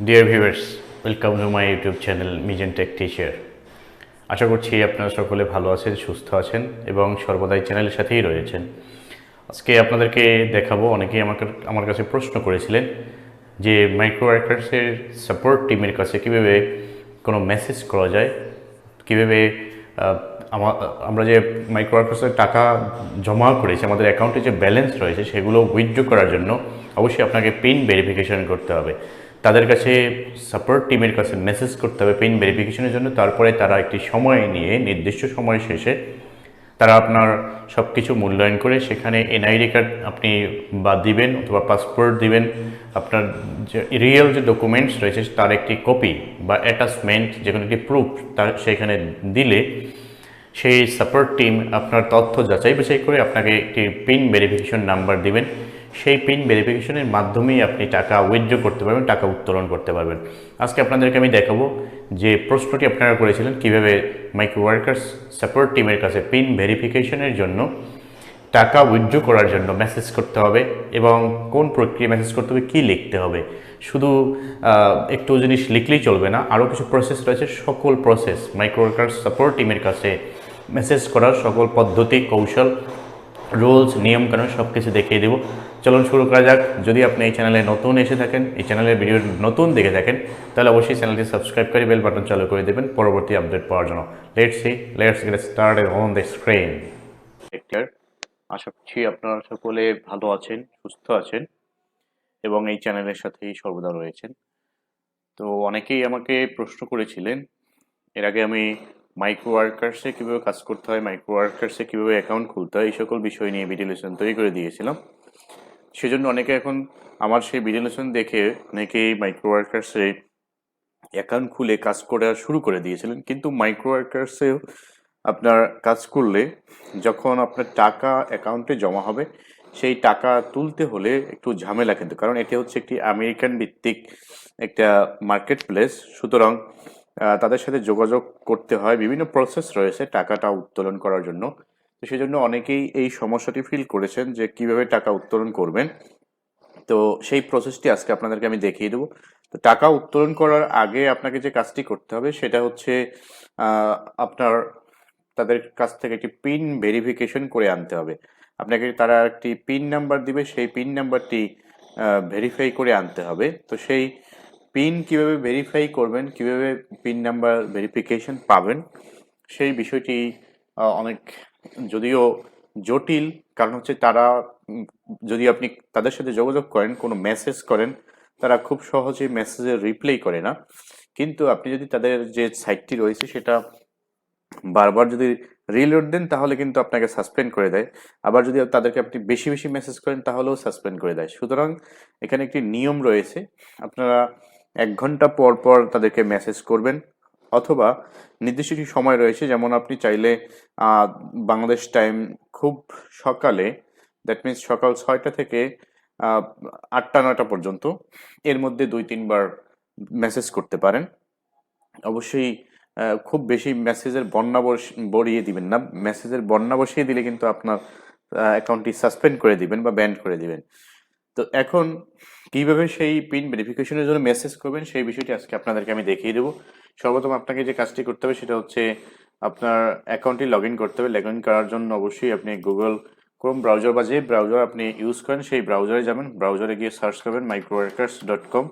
Dear viewers, welcome to my YouTube channel Mission Tech Teacher. আশা করছি আপনারা সকলে ভালো আছেন, সুস্থ আছেন এবং সর্বদাই চ্যানেলের সাথেই রয়েছেন। আজকে আপনাদেরকে দেখাবো, অনেকেই আমার কাছে প্রশ্ন করেছিলেন যে মাইক্রোওয়ার্কার্সের সাপোর্ট টিমের কাছে কীভাবে কোনো মেসেজ করা যায়, কীভাবে আমরা যে মাইক্রোওয়ার্কার্সের টাকা জমা করেছি, আমাদের অ্যাকাউন্টে যে ব্যালেন্স রয়েছে সেগুলো উইথড্র করার জন্য অবশ্যই আপনাকে পিন ভেরিফিকেশন করতে হবে। তাদের কাছে সাপোর্ট টিমের কাছে মেসেজ করতে হবে পিন ভেরিফিকেশনের জন্য। তারপরে তারা একটি সময় নিয়ে, নির্দিষ্ট সময় শেষে তারা আপনার সব কিছু মূল্যায়ন করে সেখানে এনআইডি কার্ড আপনি দিবেন অথবা পাসপোর্ট দিবেন, আপনার যে রিয়েল যে ডকুমেন্টস রয়েছে তার একটি কপি বা অ্যাটাচমেন্ট, যে কোনো একটি প্রুফ তার সেখানে দিলে সেই সাপোর্ট টিম আপনার তথ্য যাচাই বাছাই করে আপনাকে একটি পিন ভেরিফিকেশন নাম্বার দিবেন। সেই পিন ভেরিফিকেশনের মাধ্যমেই আপনি টাকা উইথড্র করতে পারবেন, টাকা উত্তোলন করতে পারবেন। আজকে আপনাদেরকে আমি দেখাবো যে প্রশ্নটি আপনারা করেছিলেন কীভাবে মাইক্রোওয়ার্কার্স সাপোর্ট টিমের কাছে পিন ভেরিফিকেশনের জন্য টাকা উইথড্র করার জন্য মেসেজ করতে হবে এবং কোন প্রক্রিয়া মেসেজ করতে হবে, কী লিখতে হবে। শুধু একটু জিনিস লিখলেই চলবে না, আরও কিছু প্রসেস রয়েছে। সকল প্রসেস মাইক্রোওয়ার্কার্স সাপোর্ট টিমের কাছে মেসেজ করার সকল পদ্ধতি, কৌশল, রুলস, নিয়মকানুন সব কিছু দেখিয়ে দেবো। চলুন শুরু করা যাক। যদি আপনি এই চ্যানেলে নতুন এসে থাকেন, এই চ্যানেলের ভিডিও নতুন দেখে থাকেন, তাহলে অবশ্যই চ্যানেলটি সাবস্ক্রাইব করে বেল বাটন চালু করে দেবেন পরবর্তী আপডেট পাওয়ার জন্য। Let's get started on the screen. আশা করছি আপনারা সকলে ভালো আছেন, সুস্থ আছেন এবং এই চ্যানেলের সাথেই সর্বদা রয়েছেন। তো অনেকেই আমাকে প্রশ্ন করেছিলেন, এর আগে আমি মাইক্রোওয়ার্কার্সে কীভাবে কাজ করতে হয়, মাইক্রোওয়ার্কার্সে কীভাবে অ্যাকাউন্ট খুলতে হয়, এই সকল বিষয় নিয়ে ভিডিও লেসন তৈরি করে দিয়েছিলাম। সেজন্য অনেকে এখন আমার সেই ভিডিও লেসন দেখে অনেকেই মাইক্রোওয়ার্কার্সে অ্যাকাউন্ট খুলে কাজ করা শুরু করে দিয়েছিলেন। কিন্তু মাইক্রোওয়ার্কার্সেও আপনার কাজ করলে যখন আপনার টাকা অ্যাকাউন্টে জমা হবে, সেই টাকা তুলতে হলে একটু ঝামেলা, কিন্তু কারণ এটি হচ্ছে একটি আমেরিকান ভিত্তিক একটা মার্কেট প্লেস। সুতরাং তাদের সাথে যোগাযোগ করতে হয়, বিভিন্ন প্রসেস রয়েছে টাকাটা উত্তোলন করার জন্য। তো সেই জন্য অনেকেই এই সমস্যাটি ফিল করেছেন যে কিভাবে টাকা উত্তোলন করবেন। তো সেই প্রসেসটি আজকে আপনাদেরকে আমি দেখিয়ে দেবো। তো টাকা উত্তোলন করার আগে আপনাকে যে কাজটি করতে হবে সেটা হচ্ছে আপনার তাদের কাছ থেকে একটি পিন ভেরিফিকেশন করে আনতে হবে। আপনাকে তারা একটি পিন নাম্বার দিবে, সেই পিন নাম্বারটি ভেরিফাই করে আনতে হবে। তো সেই পিন কিভাবে ভেরিফাই করবেন, কিভাবে পিন নাম্বার ভেরিফিকেশন পাবেন, সেই বিষয়টি অনেক যদিও জটিল, কারণ হচ্ছে তারা যদি আপনি তাদের সাথে যোগাযোগ করেন, কোনো মেসেজ করেন, তারা খুব সহজে মেসেজের রিপ্লাই করে না। কিন্তু আপনি যদি তাদের যে সাইটটি রয়েছে সেটা বারবার যদি রিলোড দেন তাহলে কিন্তু আপনাকে সাসপেন্ড করে দেয়। আবার যদি তাদেরকে আপনি বেশি বেশি মেসেজ করেন তাহলেও সাসপেন্ড করে দেয়। সুতরাং এখানে একটি নিয়ম রয়েছে, আপনারা 1 ঘন্টা পর পর তাদেরকে মেসেজ করবেন, অথবা নির্দিষ্ট একটি সময় রয়েছে, যেমন আপনি চাইলে বাংলাদেশ টাইম খুব সকালে, দ্যাট মিনস সকাল 6টা থেকে 8টা-9টা পর্যন্ত, এর মধ্যে 2-3 বার মেসেজ করতে পারেন। অবশ্যই খুব বেশি মেসেজের বন্যা বড়িয়ে দিবেন না। মেসেজের বন্যা বসিয়ে দিলে কিন্তু আপনার অ্যাকাউন্টটি সাসপেন্ড করে দিবেন বা ব্যান করে দিবেন। তো এখন কিভাবে সেই পিন ভেরিফিকেশনের জন্য মেসেজ করবেন সেই বিষয়টি আজকে আপনাদেরকে আমি দেখিয়ে দেবো। সর্বপ্রথম আপনাকে যে কাজটি করতে হবে সেটা হচ্ছে আপনার অ্যাকাউন্টটি লগ ইন করতে হবে। লগ ইন করার জন্য অবশ্যই আপনি গুগল ক্রোম ব্রাউজার বা যে ব্রাউজার আপনি ইউজ করেন সেই ব্রাউজারে যাবেন। ব্রাউজারে গিয়ে সার্চ করবেন microwrkers.com।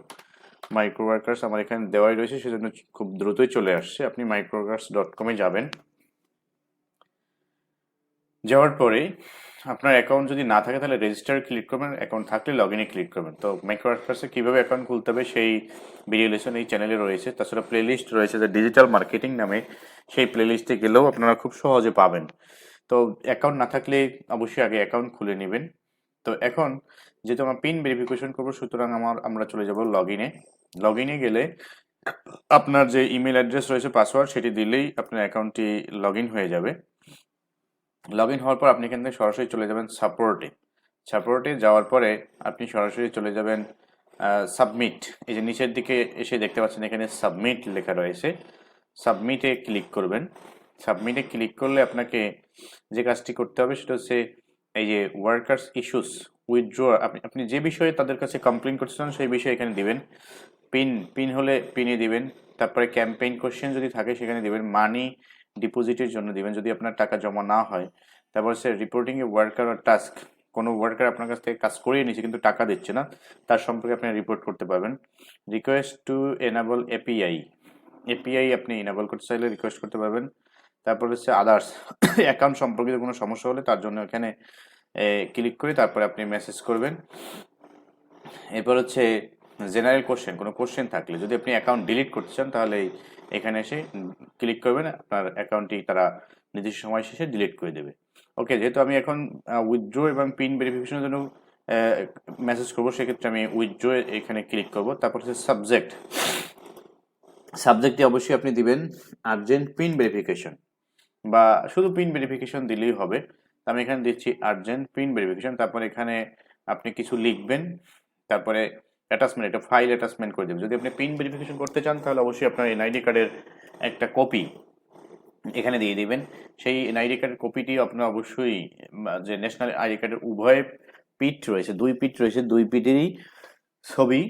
মাইক্রোওয়ার্কার্স আমার এখানে দেওয়াই রয়েছে, সেজন্য খুব দ্রুতই চলে আসছে। আপনি microwrkers.com-এ যাবেন। যাওয়ার পরে আপনার অ্যাকাউন্ট যদি না থাকে তাহলে রেজিস্টার ক্লিক করবেন, অ্যাকাউন্ট থাকলে লগ ইনে ক্লিক করবেন। তো মাইক্রোওয়ার্কার্সে কীভাবে অ্যাকাউন্ট খুলতে হবে সেই ভিডিও লেসন এই চ্যানেলে রয়েছে। তাছাড়া প্লেলিস্ট রয়েছে যে ডিজিটাল মার্কেটিং নামে, সেই প্লেলিস্টে গেলেও আপনারা খুব সহজে পাবেন। তো অ্যাকাউন্ট না থাকলে অবশ্যই আগে অ্যাকাউন্ট খুলে নেবেন। তো এখন যেহেতু আমরা পিন ভেরিফিকেশন করবো, সুতরাং আমরা চলে যাব লগ ইনে। লগ ইনে গেলে আপনার যে ইমেল অ্যাড্রেস রয়েছে, পাসওয়ার্ড, সেটি দিলেই আপনার অ্যাকাউন্টটি লগ ইন হয়ে যাবে। লগ ইন হওয়ার পর আপনি এখান থেকে সরাসরি চলে যাবেন সাপোর্টে যাওয়ার পরে আপনি সরাসরি চলে যাবেন সাবমিট। এই যে নিচের দিকে এসে দেখতে পাচ্ছেন এখানে সাবমিট লেখা রয়েছে, সাবমিটে ক্লিক করবেন। সাবমিটে ক্লিক করলে আপনাকে যে কাজটি করতে হবে সেটা হচ্ছে এই যে ওয়ার্কার্স ইস্যুস উইথড্র, আপনি যে বিষয়ে তাদের কাছে কমপ্লেন করতে চান সেই বিষয়ে এখানে দিবেন। পিন হলে পিনে দিবেন। তারপরে ক্যাম্পেইন কোশ্চেন যদি থাকে সেখানে দিবেন। মানি ডিপোজিটের জন্য দিবেন যদি আপনার টাকা জমা না হয়। তারপর হচ্ছে রিপোর্টিং এ ওয়ার্কার আর টাস্ক, কোনো ওয়ার্কার আপনার কাছ থেকে কাজ করিয়ে নিচ্ছে কিন্তু টাকা দিচ্ছে না, তার সম্পর্কে আপনি রিপোর্ট করতে পারবেন। রিকোয়েস্ট টু এনাবল এপিআই আপনি এনাবল করতে চাইলে রিকোয়েস্ট করতে পারবেন। তারপর হচ্ছে আদার্স, অ্যাকাউন্ট সম্পর্কিত কোনো সমস্যা হলে তার জন্য এখানে ক্লিক করে তারপরে আপনি মেসেজ করবেন। এরপর হচ্ছে জেনারেল কোশ্চেন, কোনো কোশ্চেন থাকলে যদি আপনি অ্যাকাউন্ট ডিলিট করতে চান তাহলে এখানে এসে ক্লিক করবেন, আপনার অ্যাকাউন্টটি তারা নির্দিষ্ট সময় শেষে ডিলিট করে দেবে। ওকে, যেহেতু আমি এখন উইথড্র এবং পিন ভেরিফিকেশনের জন্য মেসেজ করবো, সেক্ষেত্রে আমি উইথড্র এখানে ক্লিক করব। তারপর হচ্ছে সাবজেক্টে অবশ্যই আপনি দিবেন আর্জেন্ট পিন ভেরিফিকেশন, বা শুধু পিন ভেরিফিকেশন দিলেই হবে। আমি এখানে দিচ্ছি আর্জেন্ট পিন ভেরিফিকেশন। তারপর এখানে আপনি কিছু লিখবেন, তারপরে অ্যাটাচমেন্ট, এটা ফাইল অ্যাটাচমেন্ট করে দেবেন। যদি আপনি পিন ভেরিফিকেশন করতে চান তাহলে অবশ্যই আপনার এনআইডি কার্ডের একটা কপি এখানে দিয়ে দিবেন। সেই এনআইডি কার্ডের কপিটি আপনার অবশ্যই যে ন্যাশনাল আইডি কার্ডের উভয় পিঠ রয়েছে, দুই পিঠেরই ছবি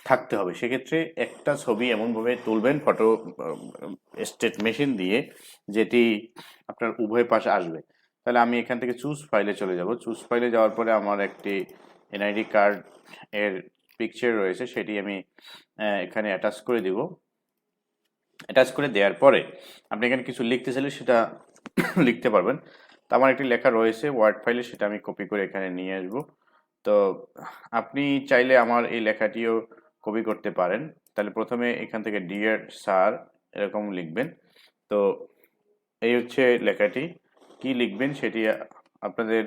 থাকতে হবে। সেক্ষেত্রে একটা ছবি এমনভাবে তুলবেন ফটো স্টেট মেশিন দিয়ে, যেটি আপনার উভয় পাশে আসবে। তাহলে আমি এখান থেকে চুজ ফাইলে চলে যাব। চুজ ফাইলে যাওয়ার পরে আমার একটি এনআইডি কার্ড এর পিকচার রয়েছে, সেটি আমি এখানে অ্যাটাচ করে দিব। অ্যাটাচ করে দেওয়ার পরে আপনি এখানে কিছু লিখতে চাইলে সেটা লিখতে পারবেন। তো আমার একটি লেখা রয়েছে ওয়ার্ড ফাইলে, সেটা আমি কপি করে এখানে নিয়ে আসব। তো আপনি চাইলে আমার এই লেখাটিও কপি করতে পারেন। তাহলে প্রথমে এখান থেকে ডিয়ার স্যার এরকম লিখবেন। তো এই হচ্ছে লেখাটি, কি লিখবেন সেটি আপনাদের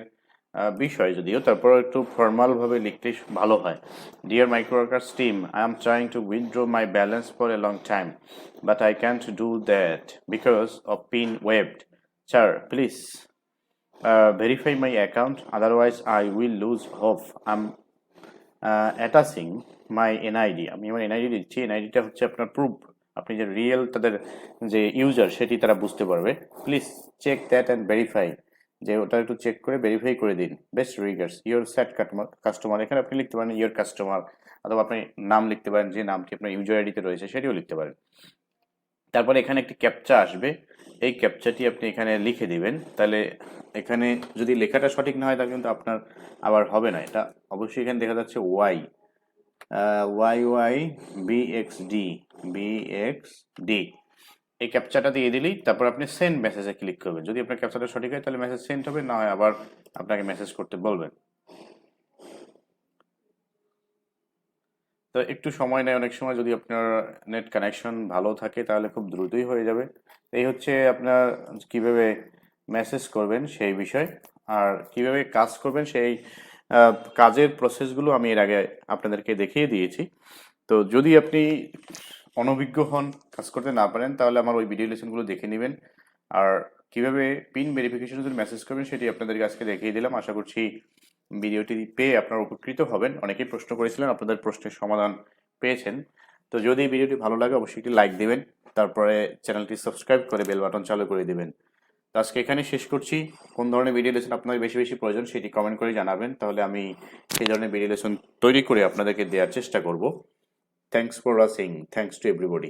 বিষয় যদিও, তারপর একটু ফর্মালভাবে লিখতে ভালো হয়। Dear microworkers team, I am trying to withdraw my balance for a long time, but I can't do that because of pin ওয়েবড। Sir please verify my account, otherwise I will lose hope. I'm attaching my NID. আমি আমার NID দিচ্ছি। NID-টা হচ্ছে আপনার proof, আপনি যে real তাদের যে ইউজার সেটি তারা বুঝতে পারবে। Please check that and verify, যে ওটা একটু চেক করে ভেরিফাই করে দিন। Best regards your sat customer. এখানে আপনি লিখতে পারেন ইউর কাস্টমার, অথবা আপনি নাম লিখতে পারেন, যে নামটি আপনার ইউজার আইডিতে রয়েছে সেটিও লিখতে পারেন। তারপরে এখানে একটি ক্যাপচা আসবে, এই ক্যাপচাটি আপনি এখানে লিখে দিবেন। তাহলে এখানে যদি লেখাটা সঠিক না হয় তাহলে কিন্তু আপনার আবার হবে না। এটা অবশ্যই এখানে দেখা যাচ্ছে ওয়াই বিএক্সডি, এই ক্যাপচাটা দিয়ে দিলেই তারপর আপনি সেন্ড মেসেজে ক্লিক করবেন। যদি আপনার ক্যাপচাটা সঠিক হয় তাহলে মেসেজ সেন্ড হবে, না হয় আবার আপনাকে মেসেজ করতে বলবেন। তো একটু সময় নেয় অনেক সময়, যদি আপনার নেট কানেকশন ভালো থাকে তাহলে খুব দ্রুতই হয়ে যাবে। এই হচ্ছে আপনার কিভাবে মেসেজ করবেন সেই বিষয়, আর কিভাবে কাজ করবেন সেই কাজের প্রসেসগুলো আমি এর আগে আপনাদেরকে দেখিয়ে দিয়েছি। তো যদি আপনি অনভিজ্ঞ হন, কাজ করতে না পারেন, তাহলে আমার ওই ভিডিও লেসনগুলো দেখে নেবেন। আর কিভাবে পিন ভেরিফিকেশনের জন্য মেসেজ করবেন সেটি আপনাদেরকে আজকে দেখিয়ে দিলাম। আশা করছি ভিডিওটি পেয়ে আপনারা উপকৃত হবেন। অনেকেই প্রশ্ন করেছিলেন, আপনাদের প্রশ্নের সমাধান পেয়েছেন। তো যদি ভিডিওটি ভালো লাগে অবশ্যই একটি লাইক দিবেন, তারপরে চ্যানেলটি সাবস্ক্রাইব করে বেল বাটন চালু করে দিবেন। তো আজকে এখানে শেষ করছি। কোন ধরনের ভিডিও লেসন আপনাদের বেশি বেশি প্রয়োজন সেটি কমেন্ট করে জানাবেন, তাহলে আমি সেই ধরনের ভিডিও লেসন তৈরি করে আপনাদেরকে দেওয়ার চেষ্টা করব। Thanks for watching, thanks to everybody.